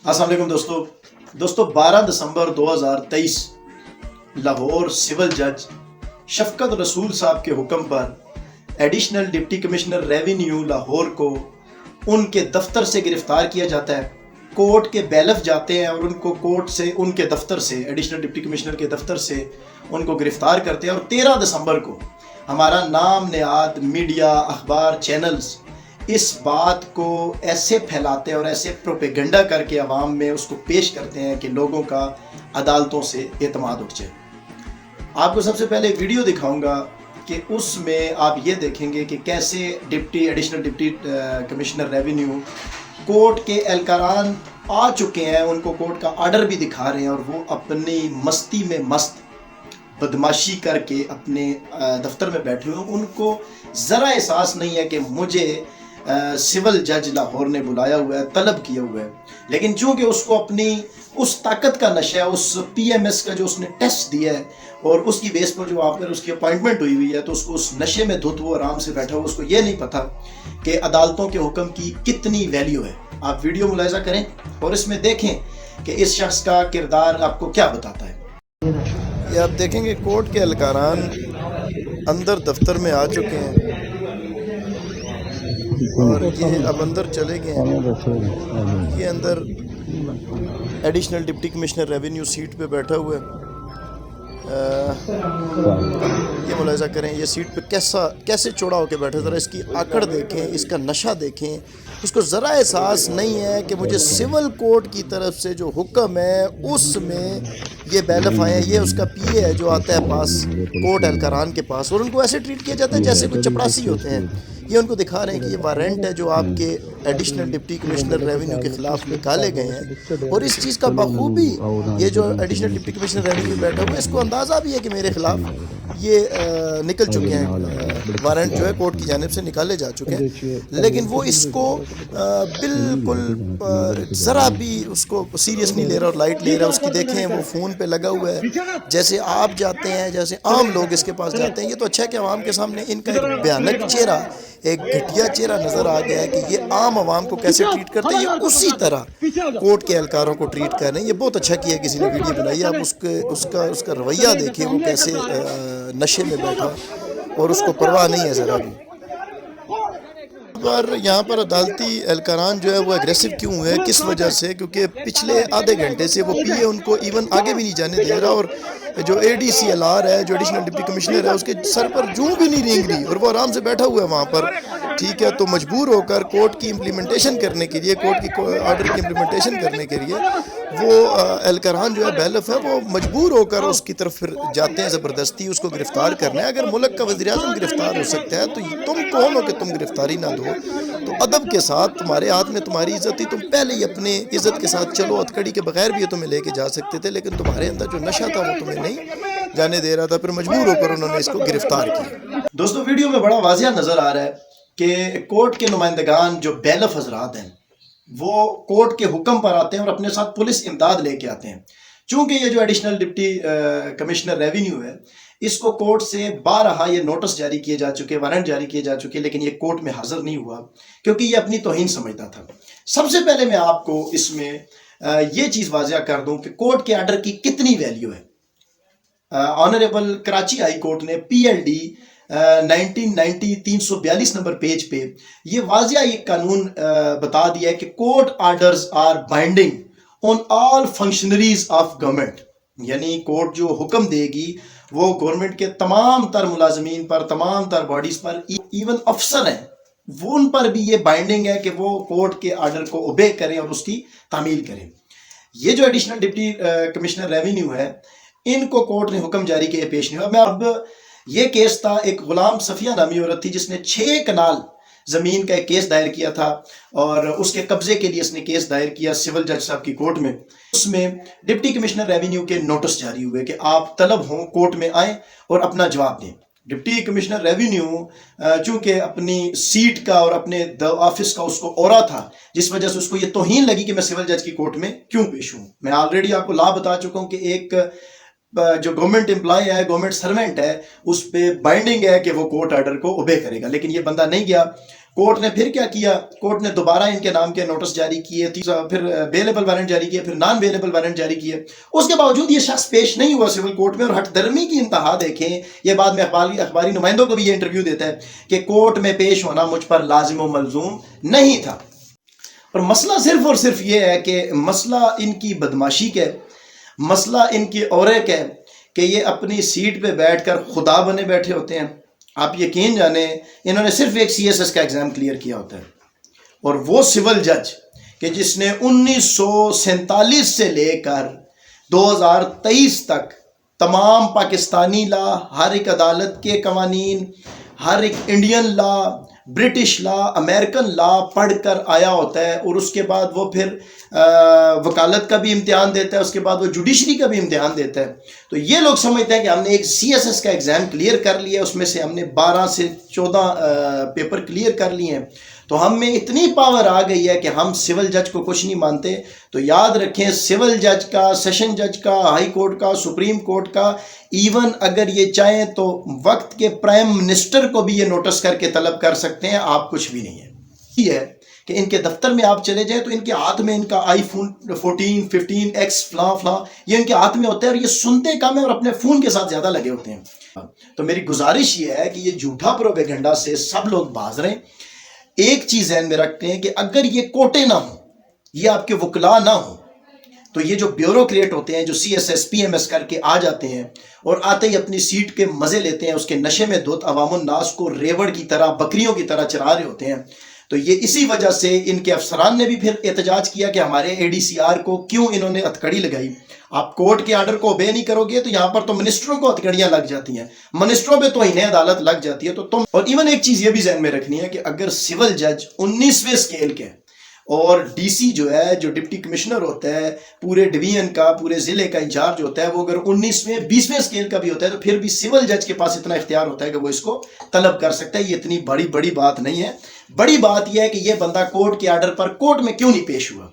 السلام علیکم دوستو 12 دسمبر 2023 لاہور سول جج شفقت رسول صاحب کے حکم پر additional deputy commissioner revenue Lahore کو ان کے دفتر سے گرفتار کیا جاتا ہے۔ کورٹ کے بیلف جاتے ہیں اور ان کو کورٹ سے ان کے دفتر سے ایڈیشنل ڈپٹی کمشنر کے دفتر سے ان کو گرفتار کرتے ہیں، اور 13 دسمبر کو ہمارا نام نہاد میڈیا اخبار چینلز اس بات کو ایسے پھیلاتے ہیں اور ایسے پروپیگنڈا کر کے عوام میں اس کو پیش کرتے ہیں کہ لوگوں کا عدالتوں سے اعتماد اٹھ جائے۔ آپ کو سب سے پہلے ویڈیو دکھاؤں گا کہ اس میں آپ یہ دیکھیں گے کہ کیسے additional deputy commissioner revenue court کے اہلکاران آ چکے ہیں، ان کو کورٹ کا آرڈر بھی دکھا رہے ہیں، اور وہ اپنی مستی میں مست بدماشی کر کے اپنے دفتر میں بیٹھے ہوئے ہیں۔ ان کو ذرا احساس نہیں ہے کہ مجھے سول جج لاہور نے بلایا ہوا ہے، طلب کیا ہوا ہے، لیکن چونکہ اس کو اپنی اس طاقت کا نشہ ہے، اس پی ایم ایس کا جو اس نے ٹیسٹ دیا ہے اور اس کی بیس پر جو آپ پر اس کی اپوائنٹمنٹ ہوئی ہوئی ہے، تو اس کو اس نشے میں دھت وہ آرام سے بیٹھا ہوا، اس کو یہ نہیں پتا کہ عدالتوں کے حکم کی کتنی ویلیو ہے۔ آپ ویڈیو ملاحظہ کریں اور اس میں دیکھیں کہ اس شخص کا کردار آپ کو کیا بتاتا ہے۔ یہ آپ دیکھیں گے کورٹ کے اہلکاران اندر دفتر میں آ چکے ہیں اور یہ اب اندر چلے گئے ہیں۔ یہ اندر additional deputy commissioner revenue seat پہ بیٹھا ہوا ہے۔ یہ ملاحظہ کریں یہ سیٹ پہ کیسے چوڑا ہو کے بیٹھا، ذرا اس کی آکڑ دیکھیں، اس کا نشہ دیکھیں۔ اس کو ذرا احساس نہیں ہے کہ مجھے سول کورٹ کی طرف سے جو حکم ہے اس میں یہ بیلف آئے ہیں، یہ اس کا پی اے ہے جو آتا ہے پاس کورٹ اہلکاران کے پاس، اور ان کو ایسے ٹریٹ کیا جاتا ہے جیسے کوئی چپڑاسی ہوتے ہیں۔ یہ ان کو دکھا رہے ہیں کہ یہ وارنٹ ہے جو آپ کے ایڈیشنل ڈپٹی کمشنر ریونیو کے خلاف نکالے گئے ہیں، اور اس چیز کا بخوبی یہ جو ایڈیشنل ڈپٹی کمشنر ریونیو بیٹھا ہوا ہے اس کو اندازہ بھی ہے کہ میرے خلاف یہ نکل چکے ہیں، وارنٹ جو ہے کورٹ کی جانب سے نکالے جا چکے ہیں، لیکن وہ اس کو بالکل ذرا بھی اس کو سیریس نہیں لے رہا اور لائٹ لے رہا ہے۔ اس کی دیکھیں وہ فون پہ لگا ہوا ہے، جیسے آپ جاتے ہیں، جیسے عام لوگ اس کے پاس جاتے ہیں۔ یہ تو اچھا ہے کہ عوام کے سامنے ان کا ایک بھیانک چہرہ، ایک گھٹیا چہرہ نظر آ گیا ہے کہ یہ عام عوام کو کیسے ٹریٹ کرتے ہیں، یہ اسی طرح کورٹ کے اہلکاروں کو ٹریٹ کر رہے ہیں۔ یہ بہت اچھا کیا کسی نے ویڈیو بنائی ہے، آپ اس کا رویہ دیکھیں، وہ کیسے نشے میں بیٹھا اور اس کو پرواہ نہیں ہے ذرا بھی۔ پر یہاں پر عدالتی اہلکاران جو ہے وہ اگریسو کیوں ہے، کس وجہ سے؟ کیونکہ پچھلے آدھے گھنٹے سے وہ پی اے ان کو ایون آگے بھی نہیں جانے دے رہا، اور جو اے ڈی سی ایل آر ہے، جو ایڈیشنل ڈپٹی کمشنر ہے، اس کے سر پر جوں بھی نہیں رینگ رہی، اور وہ آرام سے بیٹھا ہوا ہے وہاں پر۔ ٹھیک ہے، تو مجبور ہو کر کورٹ کی امپلیمنٹیشن کرنے کے لیے، کورٹ کی آرڈر کی امپلیمنٹیشن کرنے کے لیے وہ اہلکاران جو ہے بیلف ہے، وہ مجبور ہو کر اس کی طرف پھر جاتے ہیں، زبردستی اس کو گرفتار کرنا ہے۔ اگر ملک کا وزیر اعظم گرفتار ہو سکتا ہے تو تم کون ہو کہ تم گرفتاری نہ دو؟ تو ادب کے ساتھ، تمہارے ہاتھ میں تمہاری عزت تھی، تم پہلے ہی اپنے عزت کے ساتھ چلو، ہتھکڑی کے بغیر بھی یہ تمہیں لے کے جا سکتے تھے، لیکن تمہارے اندر جو نشہ تھا وہ تمہیں نہیں جانے دے رہا تھا، پھر مجبور ہو کر انہوں نے اس کو گرفتار کیا۔ دوستو ویڈیو میں بڑا واضح نظر آ رہا ہے کہ کورٹ کے نمائندگان جو بیلف حضرات ہیں وہ کورٹ کے حکم پر آتے ہیں اور اپنے ساتھ پولیس امداد لے کے آتے ہیں۔ چونکہ یہ جو ایڈیشنل ڈپٹی کمشنر ریونیو ہے، اس کو کورٹ سے بارہا یہ نوٹس جاری کیے جا چکے، وارنٹ جاری کیے جا چکے، لیکن یہ کورٹ میں حاضر نہیں ہوا کیونکہ یہ اپنی توہین سمجھتا تھا۔ سب سے پہلے میں آپ کو اس میں یہ چیز واضح کر دوں کہ کورٹ کے آرڈر کی کتنی ویلیو ہے۔ آنریبل کراچی ہائی کورٹ نے P L D 1990 342 number page پہ یہ واضح ایک قانون بتا دیا ہے کہ court orders are binding on all functionaries of government, یعنی کورٹ جو حکم دے گی وہ گورنمنٹ کے تمام تر ملازمین پر، تمام تر باڈیز پر، ایون افسر ہیں وہ ان پر بھی یہ بائنڈنگ ہے کہ وہ کورٹ کے آرڈر کو اوبے کریں اور اس کی تعمیل کریں۔ یہ جو ایڈیشنل ڈپٹی کمشنر ریونیو ہے، ان کو کورٹ نے حکم جاری کیا، پیش نہیں ہوا۔ میں اب یہ کیس تھا، ایک غلام صفیہ نامی عورت تھی جس نے 6 کنال زمین کا ایک کیس دائر کیا تھا، اور اس کے قبضے کے لیے اس نے کیس دائر کیا سول جج صاحب کی کورٹ میں۔ اس میں ڈپٹی کمشنر ریونیو کے نوٹس جاری ہوئے کہ آپ طلب ہوں کورٹ میں آئیں اور اپنا جواب دیں۔ ڈپٹی کمشنر ریونیو چونکہ اپنی سیٹ کا اور اپنے آفس کا اس کو اورا تھا، جس وجہ سے اس کو یہ توہین لگی کہ میں سول جج کی کورٹ میں کیوں پیش ہوں۔ میں آلریڈی آپ کو لا بتا چکا ہوں کہ ایک جو گورنمنٹ امپلائی ہے، گورنمنٹ سرونٹ ہے، اس پہ بائنڈنگ ہے کہ وہ کورٹ آرڈر کو اوبے کرے گا، لیکن یہ بندہ نہیں گیا۔ کورٹ نے پھر کیا کیا، کورٹ نے دوبارہ ان کے نام کے نوٹس جاری کیے، پھر بیلیبل وارنٹ جاری کیے، پھر نان بیلیبل وارنٹ جاری کیے، اس کے باوجود یہ شخص پیش نہیں ہوا سول کورٹ میں. اور ہٹ درمی کی انتہا دیکھیں، یہ بعد میں اخباری نمائندوں کو بھی یہ انٹرویو دیتا ہے کہ کورٹ میں پیش ہونا مجھ پر لازم و ملزوم نہیں تھا. اور مسئلہ صرف اور صرف یہ ہے کہ مسئلہ ان کی بدماشی کا، مسئلہ ان کی اورے کا کہ یہ اپنی سیٹ پہ بیٹھ کر خدا بنے بیٹھے ہوتے ہیں. آپ یقین جانیں انہوں نے صرف ایک CSS کا ایگزام کلیئر کیا ہوتا ہے، اور وہ سول جج کہ جس نے 1947 سے لے کر 2023 تک تمام پاکستانی لا، ہر ایک عدالت کے قوانین، ہر ایک Indian law, British law, American لا پڑھ کر آیا ہوتا ہے، اور اس کے بعد وہ پھر وکالت کا بھی امتحان دیتا ہے، اس کے بعد وہ جوڈیشری کا بھی امتحان دیتا ہے. تو یہ لوگ سمجھتے ہیں کہ ہم نے ایک CSS کا ایگزام کلیئر کر لیا، اس میں سے ہم نے 12 سے 14 پیپر کلیئر کر لیے ہیں، تو ہم میں اتنی پاور آ گئی ہے کہ ہم سول جج کو کچھ نہیں مانتے. تو یاد رکھیں، سول جج کا، سیشن جج کا، ہائی کورٹ کا، سپریم کورٹ کا، ایون اگر یہ چاہیں تو وقت کے پرائم منسٹر کو بھی یہ نوٹس کر کے طلب کر سکتے ہیں، آپ کچھ بھی نہیں ہے. یہ ہے کہ ان کے دفتر میں آپ چلے جائیں تو ان کے ہاتھ میں ان کا آئی فون 14 15X فلاں فلاں یہ ان کے ہاتھ میں ہوتا ہے، اور یہ سنتے کم ہیں اور اپنے فون کے ساتھ زیادہ لگے ہوتے ہیں. تو میری گزارش یہ ہے کہ یہ جھوٹا پروپیگنڈا سے سب لوگ باز رہیں. ایک چیز ذہن میں رکھتے ہیں کہ اگر یہ کوٹے نہ ہوں، یہ آپ کے وکلا نہ ہوں، تو یہ جو بیوروکریٹ ہوتے ہیں جو CSS PMS کر کے آ جاتے ہیں اور آتے ہی اپنی سیٹ کے مزے لیتے ہیں، اس کے نشے میں دھت عوام الناس کو ریوڑ کی طرح، بکریوں کی طرح چرا رہے ہوتے ہیں. تو یہ اسی وجہ سے ان کے افسران نے بھی پھر احتجاج کیا کہ ہمارے ADCR کو کیوں انہوں نے ہتھکڑی لگائی. آپ کورٹ کے آرڈر کو اوبے نہیں کرو گے تو یہاں پر تو منسٹروں کو ہتھکڑیاں لگ جاتی ہیں، منسٹروں پہ تو انہیں عدالت لگ جاتی ہے. تو تم اور ایون ایک چیز یہ بھی ذہن میں رکھنی ہے کہ اگر سول جج 19ویں اسکیل کے اور DC جو ہے، جو ڈپٹی کمشنر ہوتا ہے پورے ڈویژن کا، پورے ضلع کا انچارج ہوتا ہے، وہ اگر 19ویں 20ویں اسکیل کا بھی ہوتا ہے تو پھر بھی سول جج کے پاس اتنا اختیار ہوتا ہے کہ وہ اس کو طلب کر سکتا ہے. یہ اتنی بڑی بات نہیں ہے. بڑی بات یہ ہے کہ یہ بندہ کورٹ کے آرڈر پر کورٹ میں کیوں نہیں پیش ہوا.